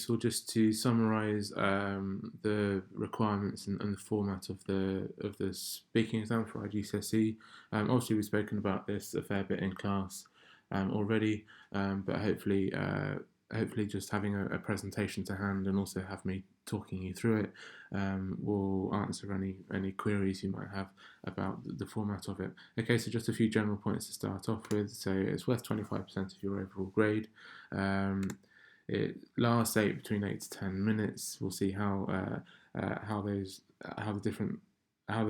So just to summarise the requirements and the format of the speaking exam for IGCSE. Obviously, we've spoken about this a fair bit in class already, but hopefully just having a presentation to hand and also have me talking you through it will answer any queries you might have about the format of it. Okay, so just a few general points to start off with. So it's worth 25% of your overall grade. It lasts between 8 to 10 minutes. We'll see how the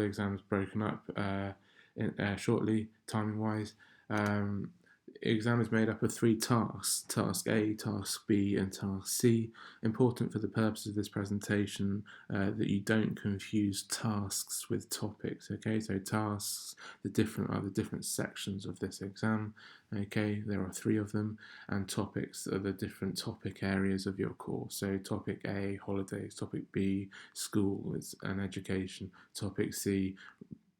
exam's broken up shortly, timing wise. Exam is made up of 3 tasks: Task A, Task B, and Task C. Important for the purpose of this presentation that you don't confuse tasks with topics. Okay, so tasks are the different sections of this exam. Okay, there are 3 of them, and topics are the different topic areas of your course. So topic A, holidays; topic B, school and education; topic C,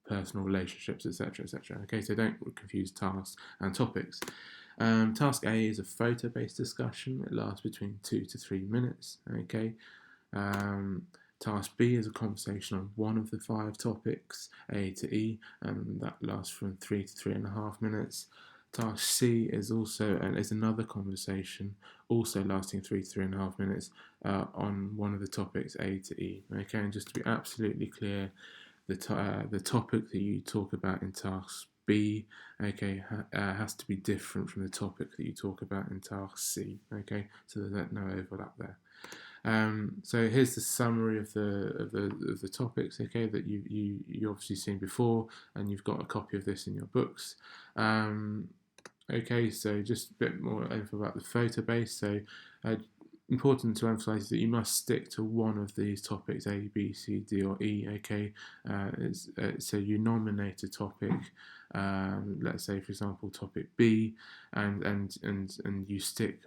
personal relationships, etc., etc. Okay, so don't confuse tasks and topics. Task A is a photo-based discussion. It lasts between 2 to 3 minutes. Okay. Task B is a conversation on one of the 5 topics, A to E, and that lasts from 3 to 3.5 minutes. Task C is another conversation, also lasting 3 to 3.5 minutes, on one of the topics A to E. Okay, and just to be absolutely clear, the topic that you talk about in task B, okay, has to be different from the topic that you talk about in task C. Okay, so there's no overlap there. So here's the summary of the topics, okay, that you obviously seen before, and you've got a copy of this in your books. Okay, so just a bit more info about the photo base. So important to emphasize that you must stick to one of these topics: A, B, C, D, or E. Okay, so you nominate a topic. Let's say, for example, topic B, and you stick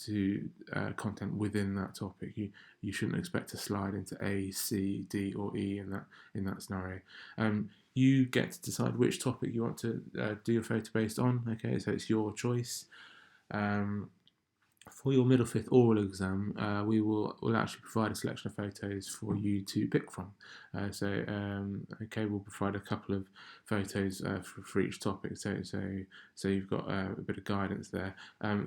to content within that topic. You shouldn't expect to slide into A, C, D, or E in that scenario. You get to decide which topic you want to do your photo based on. Okay, so it's your choice. For your middle fifth oral exam, we'll actually provide a selection of photos for you to pick from. Okay, we'll provide a couple of photos for each topic, so you've got a bit of guidance there.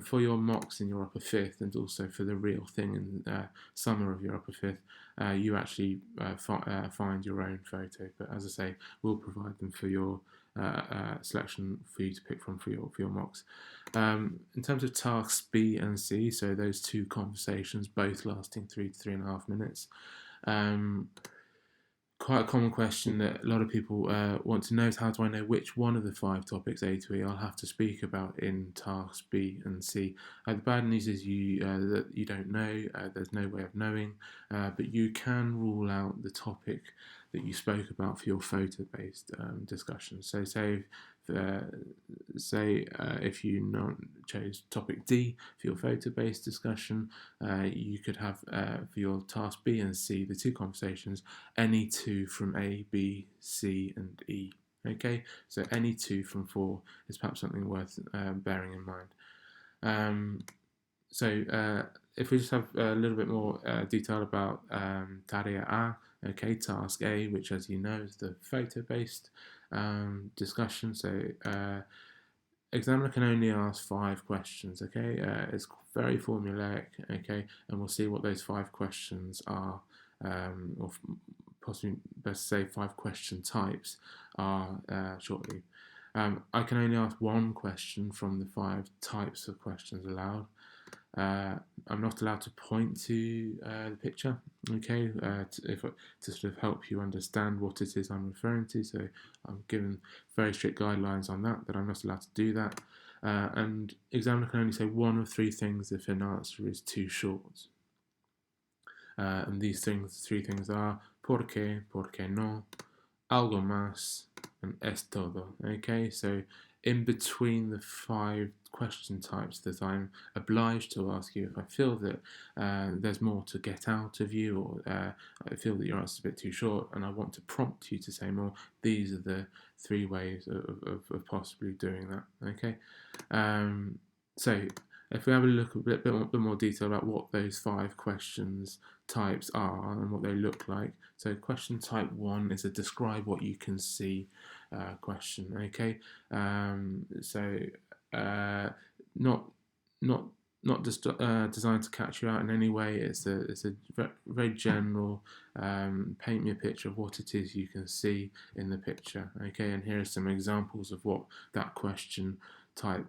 For your mocks in your upper fifth, and also for the real thing in summer of your upper fifth, you actually find your own photo. But as I say, we'll provide them for your selection for you to pick from for your mocks. In terms of tasks B and C, so those 2 conversations, both lasting 3 to 3.5 minutes. Quite a common question that a lot of people want to know is, how do I know which one of the 5 topics, A to E, I'll have to speak about in tasks B and C? The bad news is that you don't know. There's no way of knowing, but you can rule out the topic that you spoke about for your photo-based discussion. So say if you chose topic D for your photo-based discussion, you could have for your task B and C, the 2 conversations, any 2 from A, B, C, and E. Okay, so any 2 from 4 is perhaps something worth bearing in mind. So if we just have a little bit more detail about Tarea A, okay, task A, which, as you know, is the photo-based discussion. So examiner can only ask 5 questions. Okay, it's very formulaic. Okay, and we'll see what those 5 questions are, or possibly best say 5 question types are shortly. I can only ask 1 question from the 5 types of questions allowed. I'm not allowed to point to the picture, okay, to sort of help you understand what it is I'm referring to. So I'm given very strict guidelines on that I'm not allowed to do that. And examiner can only say 1 of 3 things if an answer is too short. And these 3 things are por qué no, algo más, and es todo. Okay, so in between the 5 question types that I'm obliged to ask you, if I feel that there's more to get out of you, or I feel that your answer is a bit too short and I want to prompt you to say more, these are the 3 ways of possibly doing that. Okay, so If we have a look a bit more detail about what those 5 questions types are and what they look like. So question type 1 is a describe what you can see question. Okay, so not not not just designed to catch you out in any way. It's a very general paint me a picture of what it is you can see in the picture. Okay, and here are some examples of what that question type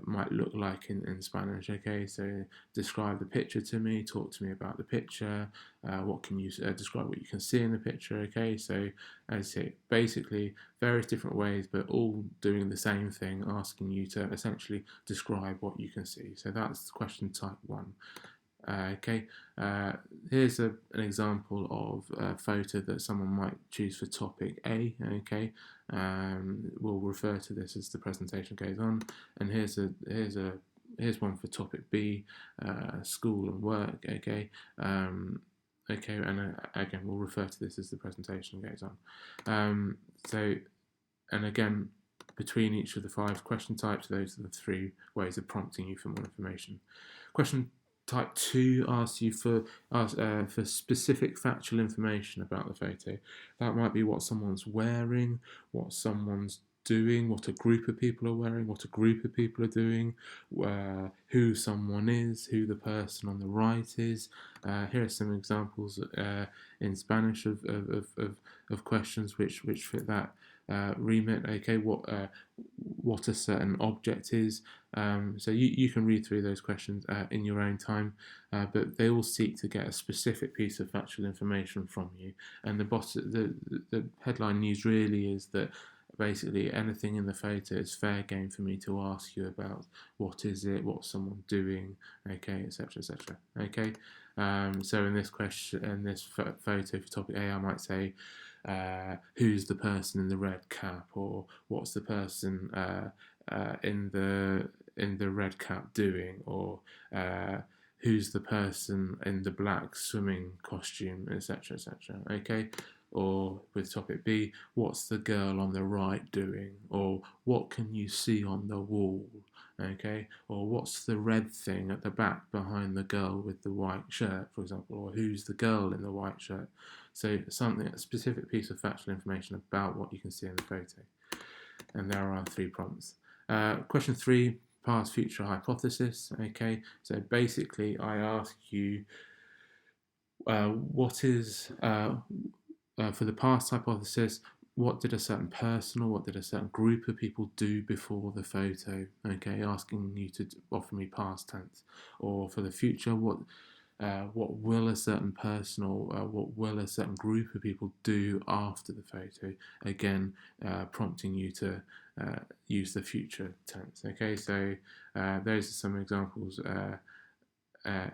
might look like in Spanish. Okay, so describe the picture to me, talk to me about the picture, what can you describe what you can see in the picture. Okay, so as I say, basically various different ways, but all doing the same thing, asking you to essentially describe what you can see. So that's question type 1. Okay, here's an example of a photo that someone might choose for topic A. Okay, we'll refer to this as the presentation goes on. And here's one for topic B, school and work. Okay, okay, and again we'll refer to this as the presentation goes on. And again, between each of the 5 question types, those are the 3 ways of prompting you for more information. Question type 2 asks you for specific factual information about the photo. That might be what someone's wearing, what someone's doing, what a group of people are wearing, what a group of people are doing, who someone is, who the person on the right is. Here are some examples in Spanish of questions which fit that remit. Okay, what a certain object is. So you can read through those questions in your own time, but they all seek to get a specific piece of factual information from you. And the headline news really is that basically anything in the photo is fair game for me to ask you about. What is it? What's someone doing? Okay, etc., etc. Okay. So in this photo for topic A, I might say, who's the person in the red cap, or what's the person in the red cap doing, or who's the person in the black swimming costume, etc., etc. Okay. Or with topic B, what's the girl on the right doing, or what can you see on the wall? Okay, or what's the red thing at the back behind the girl with the white shirt, for example, or who's the girl in the white shirt? So a specific piece of factual information about what you can see in the photo. And there are 3 prompts. Question 3, past future hypothesis. Okay, so basically I ask you what is for the past hypothesis, what did a certain person or what did a certain group of people do before the photo? Okay, asking you to offer me past tense. Or for the future, what will a certain person or what will a certain group of people do after the photo? Again, prompting you to use the future tense. Okay, so those are some examples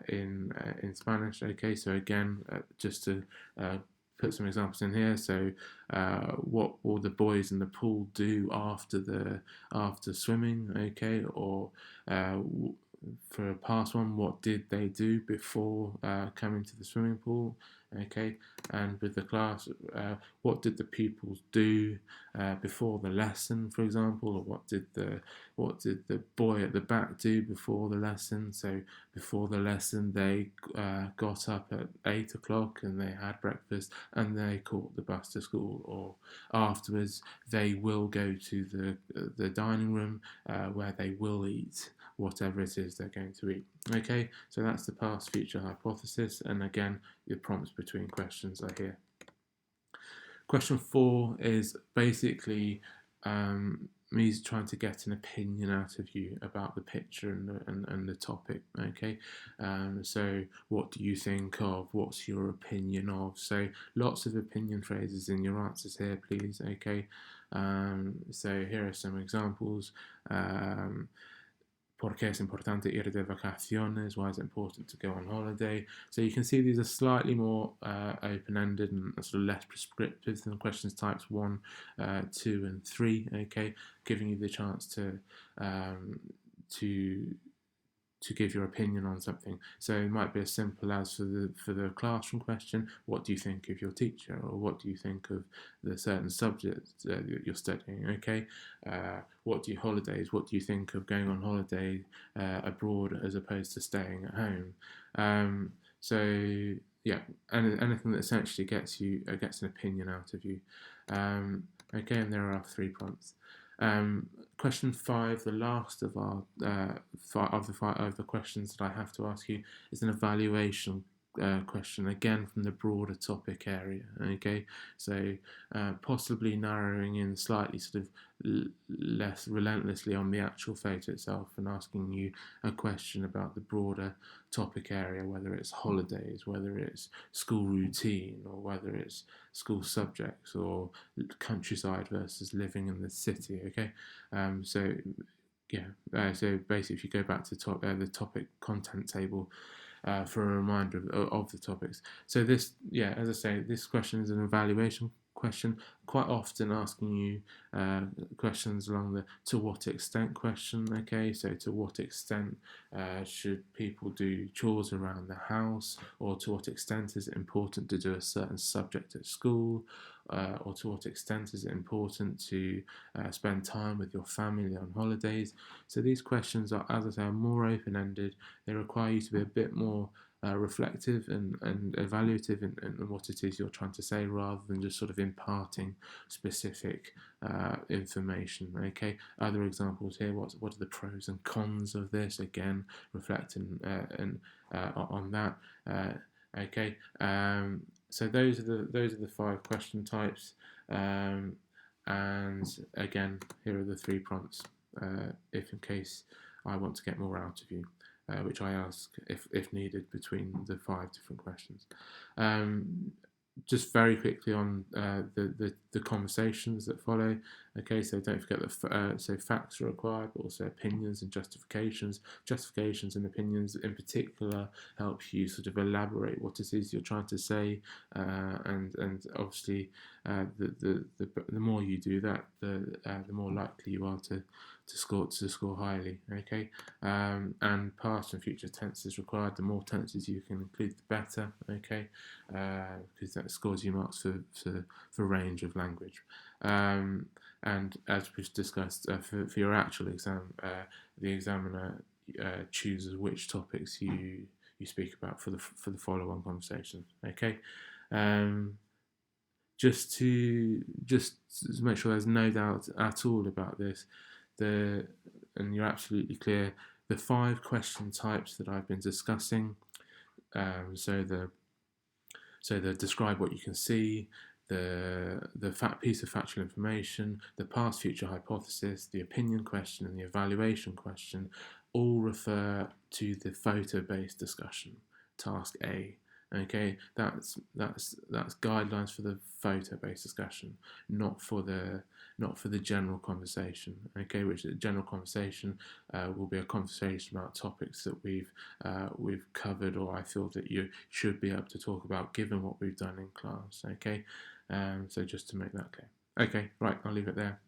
in Spanish. Okay, so again, just to put some examples in here. So, what will the boys in the pool do after swimming? Okay, or for a past one, what did they do before coming to the swimming pool? Okay, and with the class, what did the pupils do before the lesson, for example, or what did the boy at the back do before the lesson? So before the lesson, they got up at 8 o'clock and they had breakfast and they caught the bus to school. Or afterwards, they will go to the dining room where they will eat whatever it is they're going to eat. Okay, so that's the past future hypothesis, and again, your prompts between questions are here. Question 4 is basically me trying to get an opinion out of you about the picture and the topic. Okay, so what do you think of? What's your opinion of? So lots of opinion phrases in your answers here, please. Okay, so here are some examples. ¿Por qué es importante ir de vacaciones? Why is it important to go on holiday? So you can see these are slightly more open-ended and sort of less prescriptive than questions types 1, 2, and 3. Okay, giving you the chance to to give your opinion on something. So it might be as simple as for the classroom question, what do you think of your teacher, or what do you think of the certain subject that you're studying? Okay, what do you think of going on holiday abroad as opposed to staying at home? So yeah, anything that essentially gets an opinion out of you. Okay, and there are 3 prompts. Question 5, the last of our of the questions that I have to ask you, is an evaluation question, again from the broader topic area. Okay, so possibly narrowing in slightly sort of less relentlessly on the actual photo itself, and asking you a question about the broader topic area, whether it's holidays, whether it's school routine, or whether it's school subjects, or countryside versus living in the city. Okay, so yeah, so basically if you go back to the topic content table for a reminder of the topics. So this, yeah, as I say, this question is an evaluation question, quite often asking you questions along the to what extent question. Okay, so to what extent should people do chores around the house, or to what extent is it important to do a certain subject at school, or to what extent is it important to spend time with your family on holidays. So these questions are, as I say, more open-ended. They require you to be a bit more reflective and evaluative in what it is you're trying to say, rather than just sort of imparting specific information. Okay, other examples here. What are the pros and cons of this? Again, reflecting on that. Okay, so those are the 5 question types, and again, here are the 3 prompts, if in case I want to get more out of you. Which I ask if needed between the 5 different questions. Just very quickly on the conversations that follow. Okay, so don't forget that so facts are required, but also opinions and justifications. Justifications and opinions in particular help you sort of elaborate what it is you're trying to say, and obviously the more you do that, the more likely you are to score highly. Okay, and past and future tense is required. The more tenses you can include, the better. Okay, because that scores you marks for range of language. And as we've discussed, for your actual exam, the examiner chooses which topics you speak about for the follow-on conversations. Okay, just to make sure there's no doubt at all about this, and you're absolutely clear, the 5 question types that I've been discussing. So the describe what you can see, the piece of factual information, the past future hypothesis, the opinion question, and the evaluation question all refer to the photo-based discussion, task A. Okay, that's guidelines for the photo-based discussion, not for the general conversation. Okay, which the general conversation will be a conversation about topics that we've covered, or I feel that you should be able to talk about given what we've done in class. Okay, so just to make that clear. Okay, right, I'll leave it there.